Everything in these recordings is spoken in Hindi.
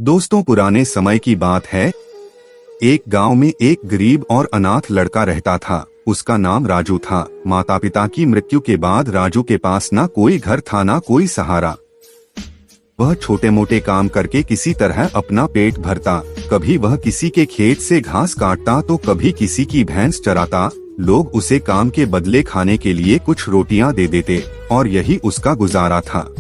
दोस्तों, पुराने समय की बात है। एक गांव में एक गरीब और अनाथ लड़का रहता था। उसका नाम राजू था। माता पिता की मृत्यु के बाद राजू के पास ना कोई घर था ना कोई सहारा। वह छोटे मोटे काम करके किसी तरह अपना पेट भरता। कभी वह किसी के खेत से घास काटता तो कभी किसी की भैंस चराता। लोग उसे काम के बदले खाने के लिए कुछ रोटियां दे देते और यही उसका गुजारा था।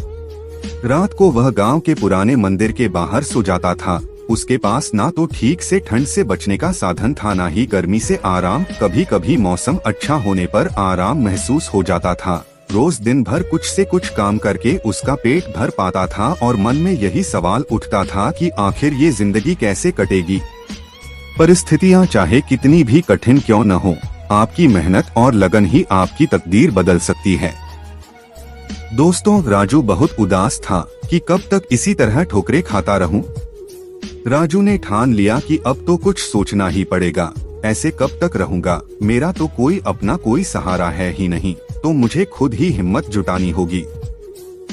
रात को वह गांव के पुराने मंदिर के बाहर सो जाता था। उसके पास ना तो ठीक से ठंड से बचने का साधन था, ना ही गर्मी से आराम। कभी कभी मौसम अच्छा होने पर आराम महसूस हो जाता था। रोज दिन भर कुछ से कुछ काम करके उसका पेट भर पाता था और मन में यही सवाल उठता था कि आखिर ये जिंदगी कैसे कटेगी। परिस्थितियां चाहे कितनी भी कठिन क्यों न हो, आपकी मेहनत और लगन ही आपकी तकदीर बदल सकती है। दोस्तों, राजू बहुत उदास था कि कब तक इसी तरह ठोकरें खाता रहूं। राजू ने ठान लिया कि अब तो कुछ सोचना ही पड़ेगा। ऐसे कब तक रहूंगा? मेरा तो कोई अपना कोई सहारा है ही नहीं, तो मुझे खुद ही हिम्मत जुटानी होगी।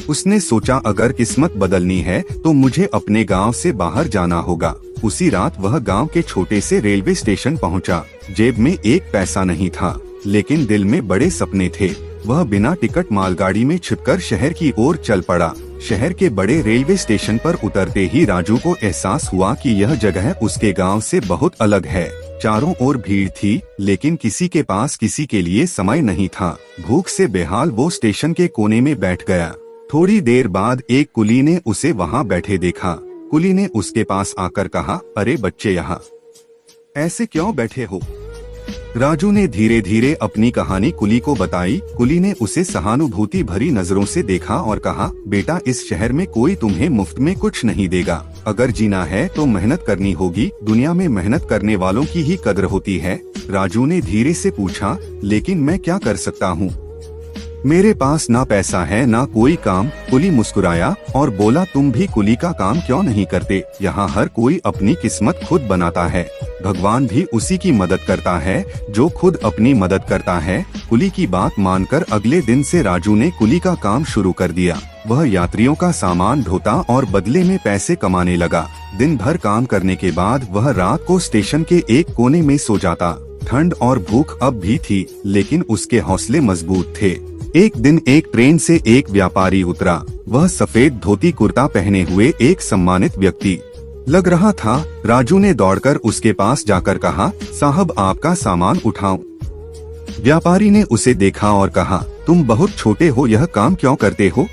उसने सोचा, अगर किस्मत बदलनी है तो मुझे अपने गांव से बाहर जाना होगा। उसी रात वह गांव के छोटे से रेलवे स्टेशन पहुंचा। जेब में एक पैसा नहीं था, लेकिन दिल में बड़े सपने थे। वह बिना टिकट मालगाड़ी में छिपकर शहर की ओर चल पड़ा। शहर के बड़े रेलवे स्टेशन पर उतरते ही राजू को एहसास हुआ कि यह जगह उसके गांव से बहुत अलग है। चारों ओर भीड़ थी, लेकिन किसी के पास किसी के लिए समय नहीं था। भूख से बेहाल वो स्टेशन के कोने में बैठ गया। थोड़ी देर बाद एक कुली ने उसे वहां बैठे देखा। कुली ने उसके पास आकर कहा, अरे बच्चे, यहाँ ऐसे क्यों बैठे हो? राजू ने धीरे धीरे अपनी कहानी कुली को बताई। कुली ने उसे सहानुभूति भरी नजरों से देखा और कहा, बेटा, इस शहर में कोई तुम्हें मुफ्त में कुछ नहीं देगा। अगर जीना है तो मेहनत करनी होगी। दुनिया में मेहनत करने वालों की ही कदर होती है। राजू ने धीरे से पूछा, लेकिन मैं क्या कर सकता हूँ? मेरे पास ना पैसा है ना कोई काम। कुली मुस्कुराया और बोला, तुम भी कुली का काम क्यों नहीं करते? यहाँ हर कोई अपनी किस्मत खुद बनाता है। भगवान भी उसी की मदद करता है जो खुद अपनी मदद करता है। कुली की बात मानकर अगले दिन से राजू ने कुली का काम शुरू कर दिया। वह यात्रियों का सामान ढोता और बदले में पैसे कमाने लगा। दिन भर काम करने के बाद वह रात को स्टेशन के एक कोने में सो जाता। ठंड और भूख अब भी थी, लेकिन उसके हौसले मजबूत थे। एक दिन एक ट्रेन से एक व्यापारी उतरा। वह सफेद धोती कुर्ता पहने हुए एक सम्मानित व्यक्ति लग रहा था। राजू ने दौड़कर उसके पास जाकर कहा, साहब, आपका सामान उठाऊं? व्यापारी ने उसे देखा और कहा, तुम बहुत छोटे हो, यह काम क्यों करते हो?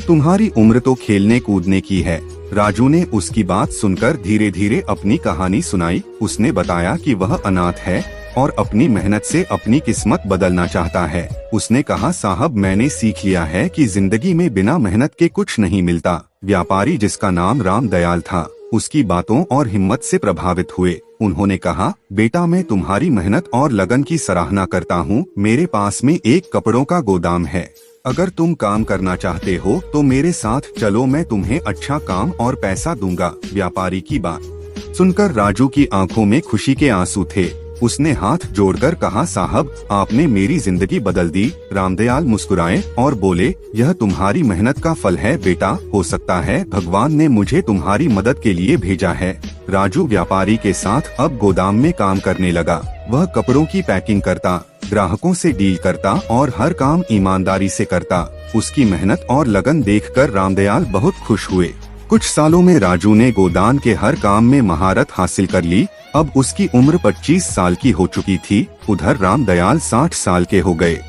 तुम्हारी उम्र तो खेलने कूदने की है। राजू ने उसकी बात सुनकर धीरे धीरे अपनी कहानी सुनाई। उसने बताया कि वह अनाथ है और अपनी मेहनत से अपनी किस्मत बदलना चाहता है। उसने कहा, साहब, मैंने सीख लिया है कि जिंदगी में बिना मेहनत के कुछ नहीं मिलता। व्यापारी, जिसका नाम राम दयाल था, उसकी बातों और हिम्मत से प्रभावित हुए। उन्होंने कहा, बेटा, मैं तुम्हारी मेहनत और लगन की सराहना करता हूँ। मेरे पास में एक कपड़ों का गोदाम है। अगर तुम काम करना चाहते हो तो मेरे साथ चलो, मैं तुम्हें अच्छा काम और पैसा दूंगा। व्यापारी की बात सुनकर राजू की आंखों में खुशी के आंसू थे। उसने हाथ जोड़कर कहा, साहब, आपने मेरी जिंदगी बदल दी। रामदयाल मुस्कुराए और बोले, यह तुम्हारी मेहनत का फल है बेटा। हो सकता है भगवान ने मुझे तुम्हारी मदद के लिए भेजा है। राजू व्यापारी के साथ अब गोदाम में काम करने लगा। वह कपड़ों की पैकिंग करता, ग्राहकों से डील करता और हर काम ईमानदारी से करता। उसकी मेहनत और लगन देखकर रामदयाल बहुत खुश हुए। कुछ सालों में राजू ने गोदाम के हर काम में महारत हासिल कर ली। अब उसकी उम्र 25 साल की हो चुकी थी। उधर रामदयाल 60 साल के हो गए।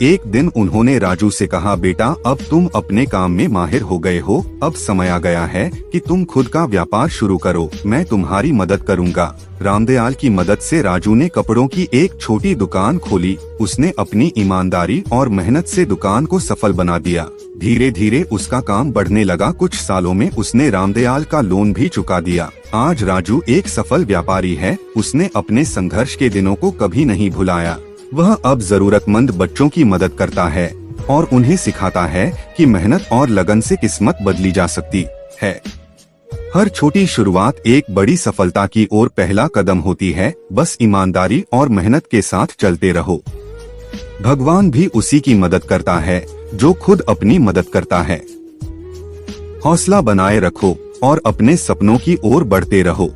एक दिन उन्होंने राजू से कहा, बेटा, अब तुम अपने काम में माहिर हो गए हो। अब समय आ गया है कि तुम खुद का व्यापार शुरू करो। मैं तुम्हारी मदद करूंगा। रामदयाल की मदद से राजू ने कपड़ों की एक छोटी दुकान खोली। उसने अपनी ईमानदारी और मेहनत से दुकान को सफल बना दिया। धीरे धीरे उसका काम बढ़ने लगा। कुछ सालों में उसने रामदयाल का लोन भी चुका दिया। आज राजू एक सफल व्यापारी है। उसने अपने संघर्ष के दिनों को कभी नहीं भुलाया। वह अब जरूरतमंद बच्चों की मदद करता है और उन्हें सिखाता है कि मेहनत और लगन से किस्मत बदली जा सकती है। हर छोटी शुरुआत एक बड़ी सफलता की ओर पहला कदम होती है। बस ईमानदारी और मेहनत के साथ चलते रहो। भगवान भी उसी की मदद करता है जो खुद अपनी मदद करता है। हौसला बनाए रखो, और अपने सपनों की ओर बढ़ते रहो।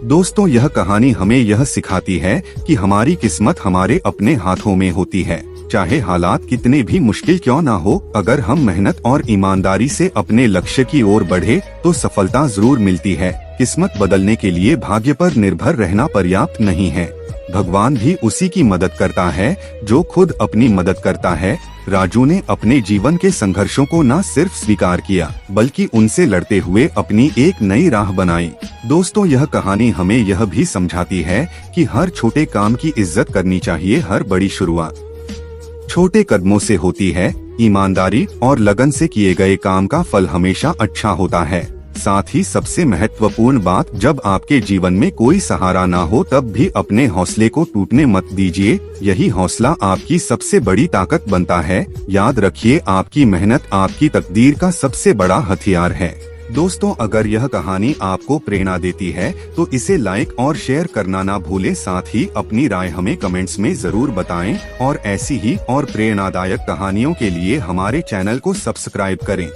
दोस्तों, यह कहानी हमें यह सिखाती है कि हमारी किस्मत हमारे अपने हाथों में होती है। चाहे हालात कितने भी मुश्किल क्यों ना हो, अगर हम मेहनत और ईमानदारी से अपने लक्ष्य की ओर बढ़े तो सफलता जरूर मिलती है। किस्मत बदलने के लिए भाग्य पर निर्भर रहना पर्याप्त नहीं है, भगवान भी उसी की मदद करता है जो खुद अपनी मदद करता है। राजू ने अपने जीवन के संघर्षों को न सिर्फ स्वीकार किया, बल्कि उनसे लड़ते हुए अपनी एक नई राह बनाई। दोस्तों, यह कहानी हमें यह भी समझाती है कि हर छोटे काम की इज्जत करनी चाहिए। हर बड़ी शुरुआत छोटे कदमों से होती है। ईमानदारी और लगन से किए गए काम का फल हमेशा अच्छा होता है। साथ ही सबसे महत्वपूर्ण बात, जब आपके जीवन में कोई सहारा ना हो तब भी अपने हौसले को टूटने मत दीजिए। यही हौसला आपकी सबसे बड़ी ताकत बनता है। याद रखिए, आपकी मेहनत आपकी तकदीर का सबसे बड़ा हथियार है। दोस्तों, अगर यह कहानी आपको प्रेरणा देती है तो इसे लाइक और शेयर करना ना भूलें। साथ ही अपनी राय हमें कमेंट्स में जरूर बताएं और ऐसी ही और प्रेरणादायक कहानियों के लिए हमारे चैनल को सब्सक्राइब करें।